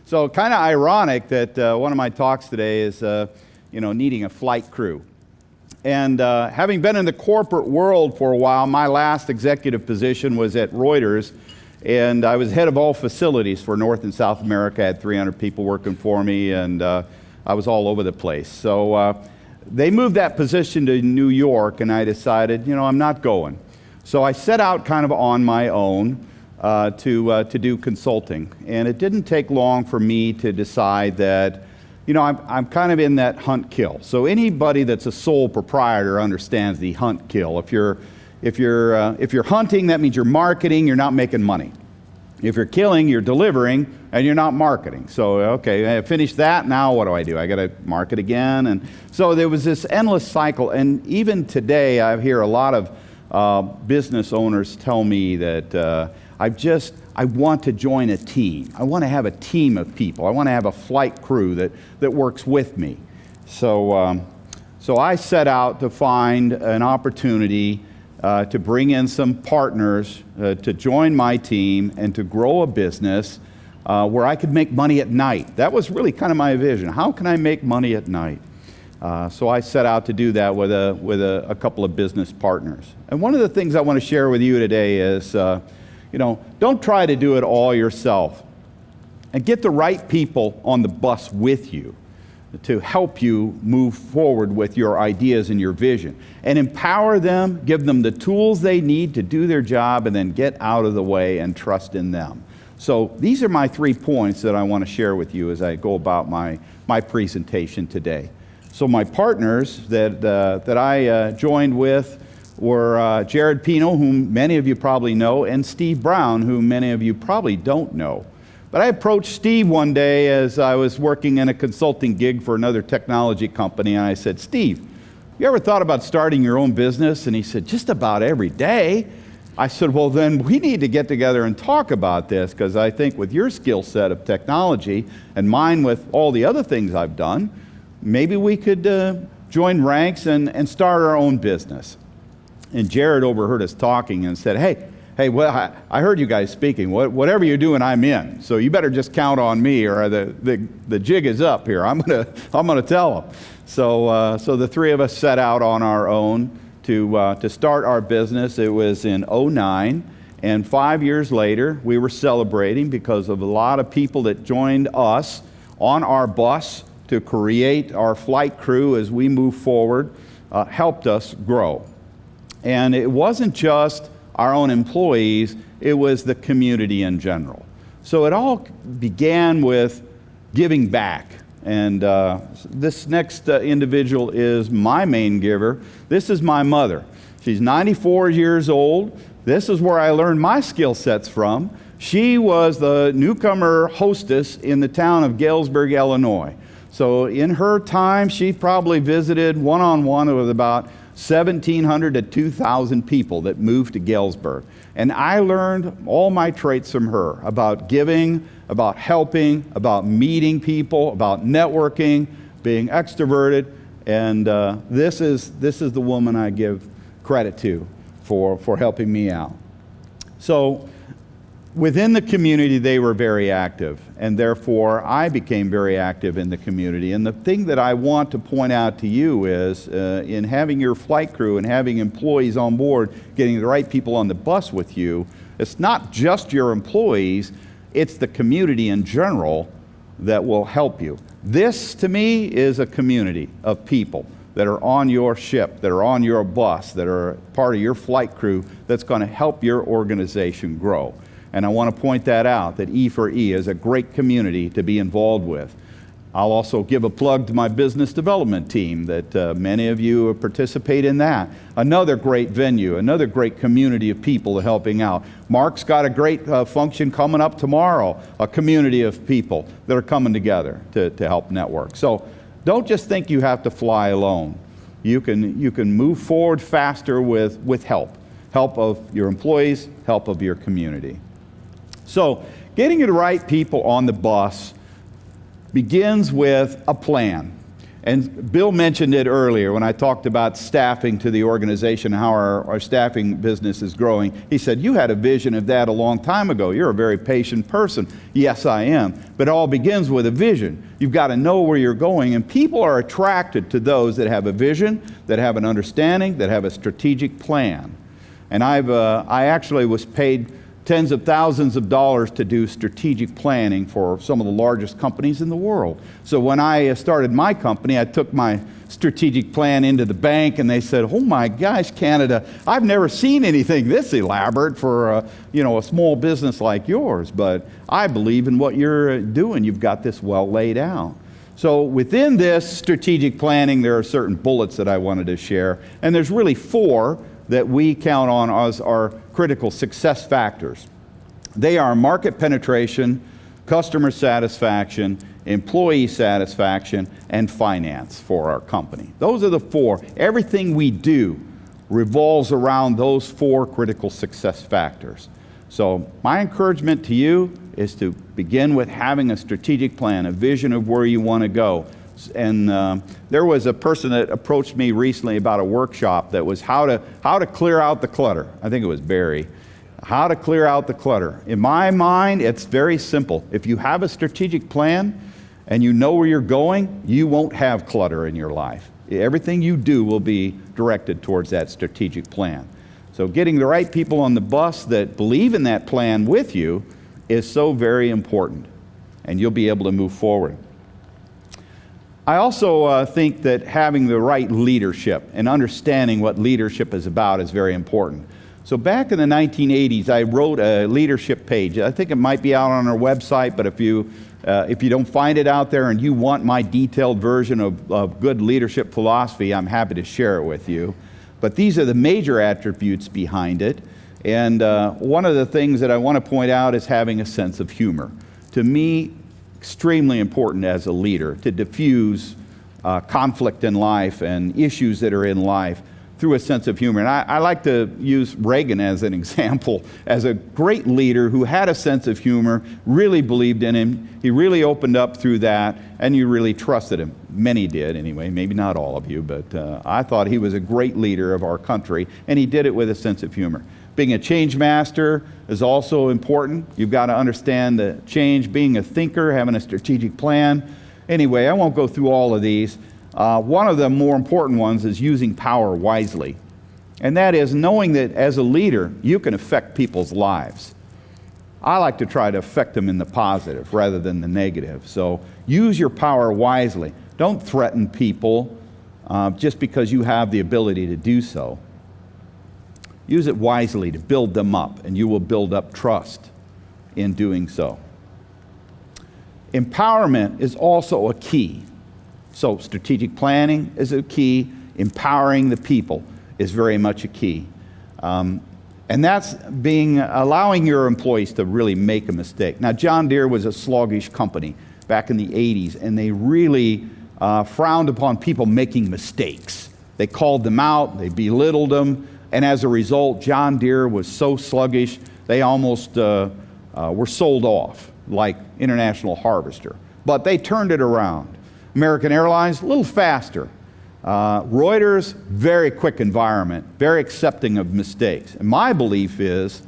So kind of ironic that one of my talks today is, needing a flight crew. And having been in the corporate world for a while, my last executive position was at Reuters, and I was head of all facilities for North and South America. I had 300 people working for me, and I was all over the place. So they moved that position to New York, and I decided, I'm not going. So I set out kind of on my own to do consulting. And it didn't take long for me to decide that, I'm kind of in that hunt-kill. So anybody that's a sole proprietor understands the hunt-kill. If you're hunting, that means you're marketing, you're not making money. If you're killing, you're delivering, and you're not marketing. So, okay, I finished that, now what do? I got to market again. And so there was this endless cycle. And even today, I hear a lot of business owners tell me that I want to join a team. I want to have a team of people. I want to have a flight crew that works with me. So I set out to find an opportunity to bring in some partners to join my team and to grow a business where I could make money at night. That was really kind of my vision. How can I make money at night? So I set out to do that with a couple of business partners. And one of the things I want to share with you today is, don't try to do it all yourself. And get the right people on the bus with you to help you move forward with your ideas and your vision. And empower them, give them the tools they need to do their job, and then get out of the way and trust in them. So these are my 3 points that I want to share with you as I go about my presentation today. So my partners that I joined with were Jared Pino, whom many of you probably know, and Steve Brown, whom many of you probably don't know. But I approached Steve one day as I was working in a consulting gig for another technology company, and I said, "Steve, you ever thought about starting your own business?" And he said, "Just about every day." I said, "Well, then we need to get together and talk about this, because I think with your skill set of technology and mine with all the other things I've done, maybe we could join ranks and start our own business." And Jared overheard us talking and said, hey, well, I heard you guys speaking. Whatever you're doing, I'm in. So you better just count on me, or the jig is up here. I'm gonna tell them. So the three of us set out on our own to start our business. It was in 2009, and 5 years later, we were celebrating because of a lot of people that joined us on our bus to create our flight crew as we move forward, helped us grow. And it wasn't just our own employees, it was the community in general. So it all began with giving back. And this next individual is my main giver. This is my mother. She's 94 years old. This is where I learned my skill sets from. She was the newcomer hostess in the town of Galesburg, Illinois. So in her time, she probably visited one-on-one with about 1,700 to 2,000 people that moved to Galesburg. And I learned all my traits from her about giving, about helping, about meeting people, about networking, being extroverted. And this is the woman I give credit to for helping me out. So within the community, they were very active, and therefore I became very active in the community. And the thing that I want to point out to you is in having your flight crew and having employees on board, getting the right people on the bus with you, it's not just your employees, it's the community in general that will help you. This, to me, is a community of people that are on your ship, that are on your bus, that are part of your flight crew, that's going to help your organization grow. And I want to point that out, that E4e is a great community to be involved with. I'll also give a plug to my business development team that many of you participate in that. Another great venue, another great community of people helping out. Mark's got a great function coming up tomorrow, a community of people that are coming together to help network. So don't just think you have to fly alone. You can move forward faster with help of your employees, help of your community. So getting the right people on the bus begins with a plan. And Bill mentioned it earlier when I talked about staffing to the organization, how our staffing business is growing. He said, you had a vision of that a long time ago. You're a very patient person. Yes, I am. But it all begins with a vision. You've got to know where you're going. And people are attracted to those that have a vision, that have an understanding, that have a strategic plan. And I actually was paid tens of thousands of dollars to do strategic planning for some of the largest companies in the world. So when I started my company, I took my strategic plan into the bank, and they said, oh my gosh, Canada, I've never seen anything this elaborate for a small business like yours, but I believe in what you're doing. You've got this well laid out. So within this strategic planning, there are certain bullets that I wanted to share, and there's really 4 that we count on as our critical success factors. They are market penetration, customer satisfaction, employee satisfaction, and finance for our company. Those are the 4. Everything we do revolves around those 4 critical success factors. So my encouragement to you is to begin with having a strategic plan, a vision of where you want to go. And there was a person that approached me recently about a workshop that was how to clear out the clutter. I think it was Barry. How to clear out the clutter. In my mind, it's very simple. If you have a strategic plan and you know where you're going, you won't have clutter in your life. Everything you do will be directed towards that strategic plan. So getting the right people on the bus that believe in that plan with you is so very important, and you'll be able to move forward. I also think that having the right leadership and understanding what leadership is about is very important. So back in the 1980s, I wrote a leadership page. I think it might be out on our website, but if you don't find it out there and you want my detailed version of good leadership philosophy, I'm happy to share it with you. But these are the major attributes behind it. And one of the things that I want to point out is having a sense of humor. To me, extremely important as a leader to diffuse conflict in life and issues that are in life through a sense of humor. And I like to use Reagan as an example, as a great leader who had a sense of humor, really believed in him. He really opened up through that, and you really trusted him. Many did anyway, maybe not all of you, but I thought he was a great leader of our country, and he did it with a sense of humor. Being a change master is also important. You've got to understand the change, being a thinker, having a strategic plan. Anyway, I won't go through all of these. One of the more important ones is using power wisely. And that is knowing that as a leader, you can affect people's lives. I like to try to affect them in the positive rather than the negative. So use your power wisely. Don't threaten people just because you have the ability to do so. Use it wisely to build them up, and you will build up trust in doing so. Empowerment is also a key. So strategic planning is a key. Empowering the people is very much a key. And that's allowing your employees to really make a mistake. Now, John Deere was a sluggish company back in the 80s, and they really frowned upon people making mistakes. They called them out, they belittled them, and as a result, John Deere was so sluggish, they almost were sold off like International Harvester. But they turned it around. American Airlines, a little faster. Reuters, very quick environment, very accepting of mistakes. And my belief is,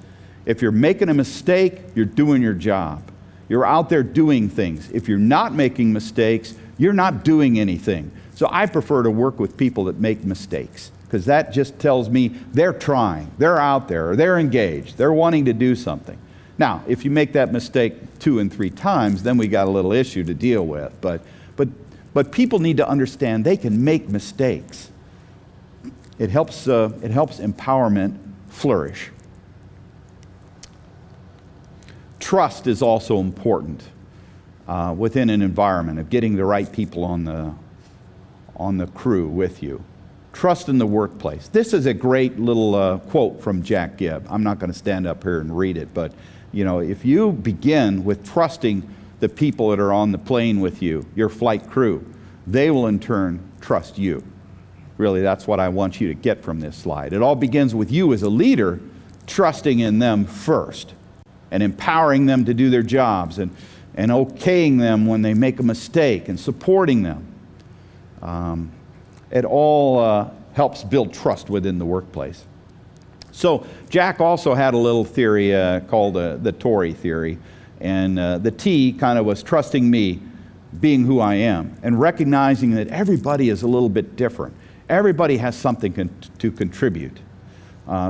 if you're making a mistake, you're doing your job. You're out there doing things. If you're not making mistakes, you're not doing anything. So I prefer to work with people that make mistakes, because that just tells me they're trying, they're out there, they're engaged, they're wanting to do something. Now, if you make that mistake 2 and 3 times, then we got a little issue to deal with. But people need to understand they can make mistakes. It helps empowerment flourish. Trust is also important within an environment of getting the right people on the crew with you. Trust in the workplace. This is a great little quote from Jack Gibb. I'm not going to stand up here and read it, but if you begin with trusting the people that are on the plane with you, your flight crew, they will in turn trust you. Really, that's what I want you to get from this slide. It all begins with you as a leader trusting in them first and empowering them to do their jobs and okaying them when they make a mistake and supporting them. It all helps build trust within the workplace. So Jack also had a little theory called the Tory theory. And the T kind of was trusting me, being who I am, and recognizing that everybody is a little bit different. Everybody has something to contribute.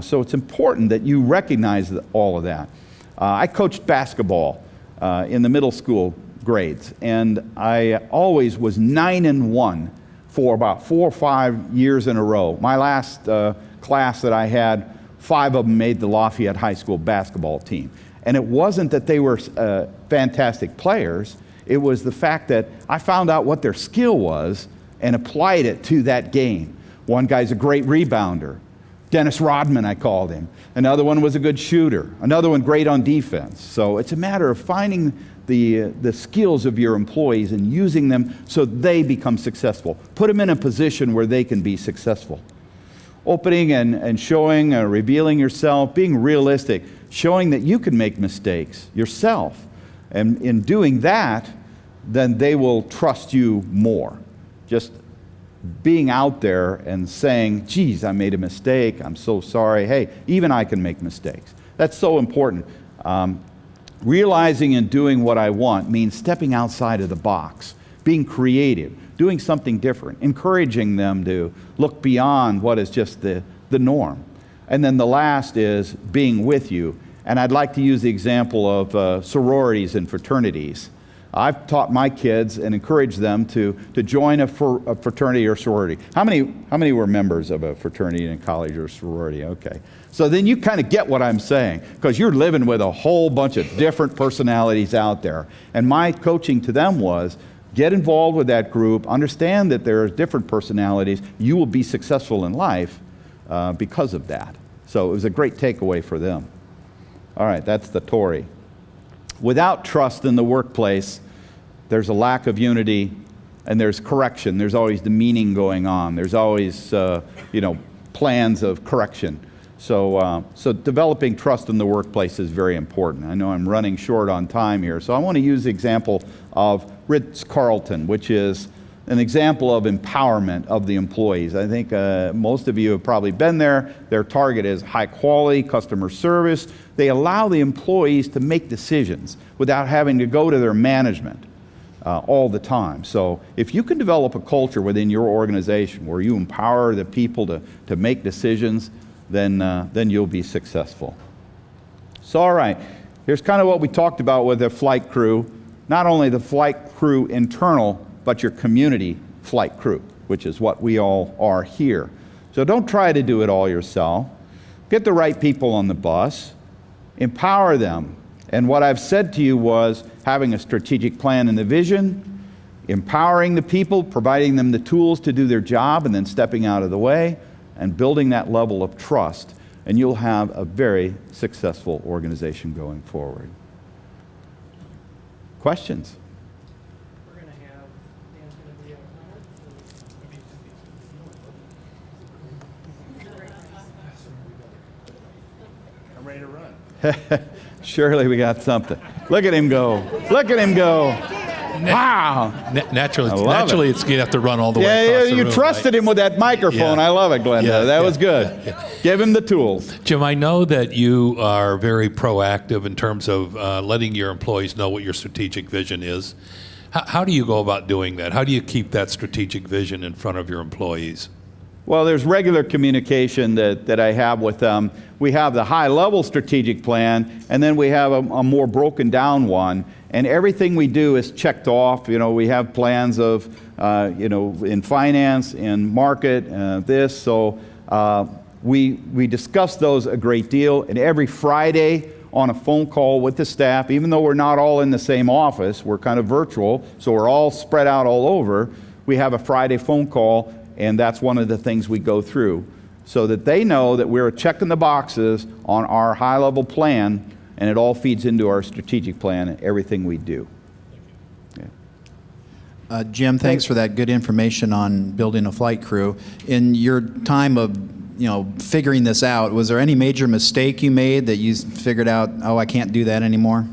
So it's important that you recognize all of that. I coached basketball in the middle school grades, and I always was 9-1 for about 4 or 5 years in a row. My last class that I had, 5 of them made the Lafayette High School basketball team. And it wasn't that they were fantastic players, it was the fact that I found out what their skill was and applied it to that game. One guy's a great rebounder. Dennis Rodman, I called him. Another one was a good shooter. Another one great on defense. So it's a matter of finding the skills of your employees and using them so they become successful. Put them in a position where they can be successful. Opening and showing, revealing yourself, being realistic, showing that you can make mistakes yourself. And in doing that, then they will trust you more. Just being out there and saying, geez, I made a mistake, I'm so sorry. Hey, even I can make mistakes. That's so important. Realizing and doing what I want means stepping outside of the box, being creative, doing something different, encouraging them to look beyond what is just the norm. And then the last is being with you. And I'd like to use the example of sororities and fraternities. I've taught my kids and encouraged them to join a fraternity or sorority. How many were members of a fraternity in college or sorority? Okay. So then you kind of get what I'm saying, because you're living with a whole bunch of different personalities out there. And my coaching to them was, get involved with that group, understand that there are different personalities. You will be successful in life because of that. So it was a great takeaway for them. All right, that's the Tory. Without trust in the workplace, there's a lack of unity, and there's correction. There's always demeaning going on. There's always, plans of correction. So developing trust in the workplace is very important. I know I'm running short on time here, so I want to use the example of Ritz-Carlton, which is an example of empowerment of the employees. I think most of you have probably been there. Their target is high quality customer service. They allow the employees to make decisions without having to go to their management all the time. So if you can develop a culture within your organization where you empower the people to make decisions, then you'll be successful. So all right, here's kind of what we talked about with the flight crew. Not only the flight crew internal, but your community flight crew, which is what we all are here. So don't try to do it all yourself. Get the right people on the bus, empower them. And what I've said to you was having a strategic plan and a vision, empowering the people, providing them the tools to do their job, and then stepping out of the way, and building that level of trust. And you'll have a very successful organization going forward. Questions? I'm ready to run. Surely we got something. Look at him go. Look at him go. Wow. Naturally, it's you have to run all the way across the room. You trusted him with that microphone. Yeah. I love it, Glenda. That was good. Yeah. Give him the tools. Jim, I know that you are very proactive in terms of letting your employees know what your strategic vision is. How do you go about doing that? How do you keep that strategic vision in front of your employees? Well, there's regular communication that I have with them. We have the high-level strategic plan, and then we have a more broken down one. And everything we do is checked off. We have plans of, in finance, in market, this. So we discuss those a great deal. And every Friday on a phone call with the staff, even though we're not all in the same office, we're kind of virtual, so we're all spread out all over, we have a Friday phone call. And that's one of the things we go through so that they know that we're checking the boxes on our high-level plan, and it all feeds into our strategic plan and everything we do. Yeah. Jim, thanks for that good information on building a flight crew. In your time of figuring this out, was there any major mistake you made that you figured out, oh, I can't do that anymore?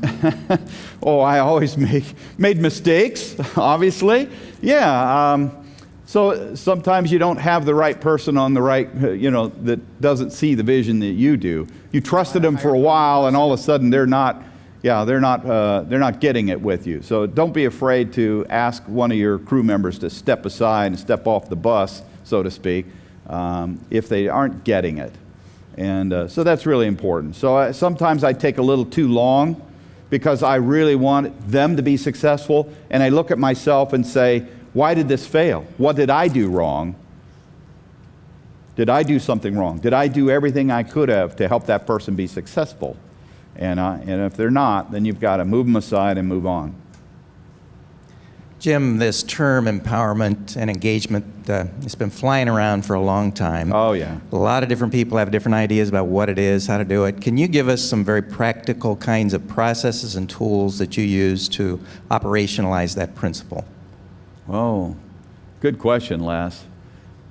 Oh, I always made mistakes, obviously. Yeah. So sometimes you don't have the right person on the right, that doesn't see the vision that you do. You trusted them for a while, and all of a sudden they're not getting it with you. So don't be afraid to ask one of your crew members to step aside and step off the bus, so to speak, if they aren't getting it. And so that's really important. So sometimes I take a little too long because I really want them to be successful, and I look at myself and say, why did this fail? What did I do wrong? Did I do something wrong? Did I do everything I could have to help that person be successful? And if they're not, then you've got to move them aside and move on. Jim, this term empowerment and engagement, it's been flying around for a long time. Oh, yeah. A lot of different people have different ideas about what it is, how to do it. Can you give us some very practical kinds of processes and tools that you use to operationalize that principle? Oh, good question, Les.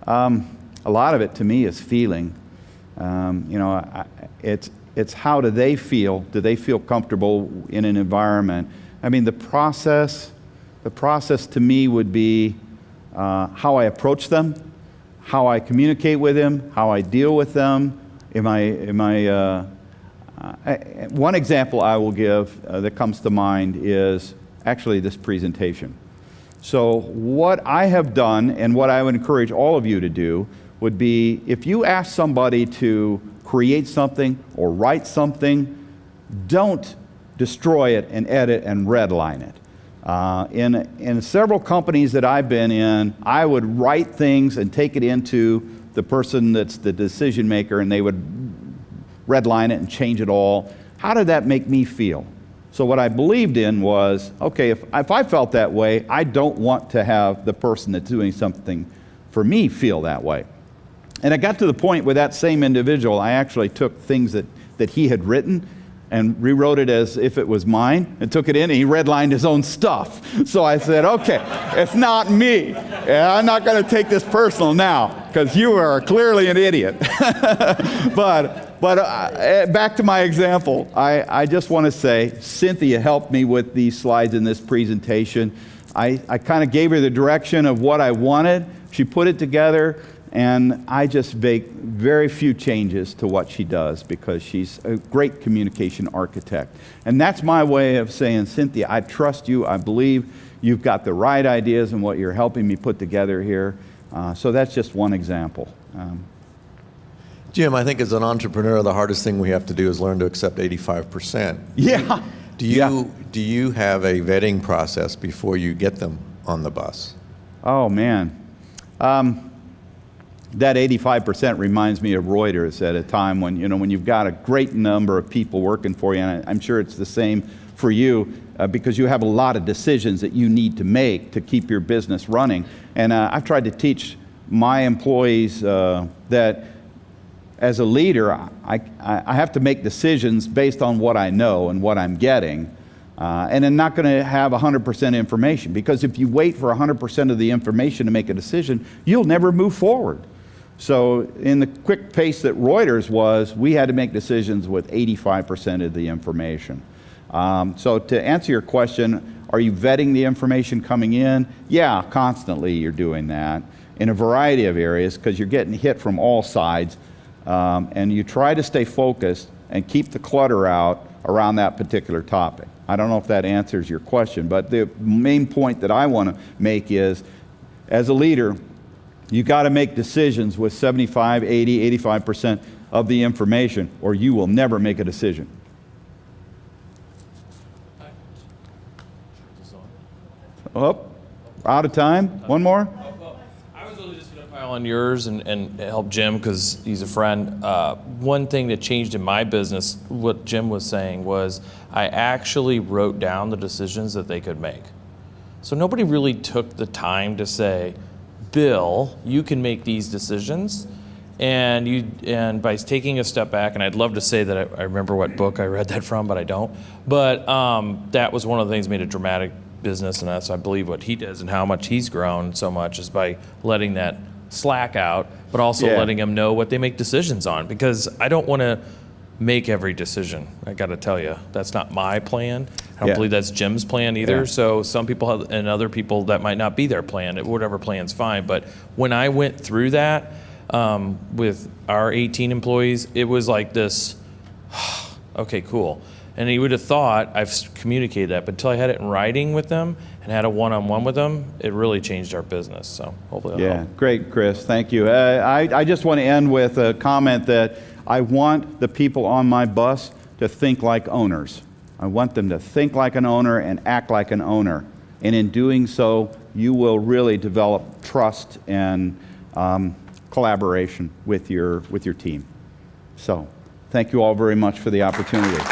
A lot of it to me is feeling. It's how do they feel? Do they feel comfortable in an environment? I mean, the process to me would be how I approach them, how I communicate with them, how I deal with them. One example I will give that comes to mind is actually this presentation. So what I have done, and what I would encourage all of you to do, would be if you ask somebody to create something or write something, don't destroy it and edit and redline it. In several companies that I've been in, I would write things and take it into the person that's the decision maker, and they would redline it and change it all. How did that make me feel? So what I believed in was, okay, if I felt that way, I don't want to have the person that's doing something for me feel that way. And I got to the point with that same individual, I actually took things that he had written and rewrote it as if it was mine, and took it in, and he redlined his own stuff. So I said, okay, it's not me. And I'm not going to take this personal now, because you are clearly an idiot. But back to my example, I just want to say, Cynthia helped me with these slides in this presentation. I kind of gave her the direction of what I wanted. She put it together, and I just make very few changes to what she does because she's a great communication architect. And that's my way of saying, Cynthia, I trust you. I believe you've got the right ideas in what you're helping me put together here. So that's just one example. Jim, I think as an entrepreneur, the hardest thing we have to do is learn to accept 85%. Yeah. Do you have a vetting process before you get them on the bus? Oh, man. That 85% reminds me of Reuters at a time when you've got a great number of people working for you, and I'm sure it's the same for you because you have a lot of decisions that you need to make to keep your business running. And I've tried to teach my employees that as a leader, I have to make decisions based on what I know and what I'm getting. And I'm not going to have 100% information, because if you wait for 100% of the information to make a decision, you'll never move forward. So in the quick pace that Reuters was, we had to make decisions with 85% of the information. So to answer your question, are you vetting the information coming in? Yeah, constantly you're doing that in a variety of areas because you're getting hit from all sides. And you try to stay focused and keep the clutter out around that particular topic. I don't know if that answers your question, but the main point that I want to make is, as a leader, you got to make decisions with 75, 80, 85% of the information, or you will never make a decision. Oh, out of time? One more? I was really just going to pile on yours and help Jim because he's a friend. One thing that changed in my business, what Jim was saying, was I actually wrote down the decisions that they could make. So nobody really took the time to say, Bill, you can make these decisions. And by taking a step back, and I'd love to say that I remember what book I read that from, but I don't. But that was one of the things that made a dramatic business, and that's, I believe, what he does and how much he's grown so much is by letting that slack out, but also letting them know what they make decisions on. Because I don't want to make every decision. I got to tell you, that's not my plan. I don't Yeah. believe that's Jim's plan either. Yeah. So some people have, and other people, that might not be their plan. Whatever plan's fine. But when I went through that with our 18 employees, it was like this, okay, cool. And you would have thought I've communicated that, but until I had it in writing with them and had a one-on-one with them, it really changed our business. So hopefully that'll Yeah, help. great, Chris. Thank you. I just want to end with a comment that I want the people on my bus to think like owners. I want them to think like an owner and act like an owner. And in doing so, you will really develop trust and collaboration with your team. So, thank you all very much for the opportunity.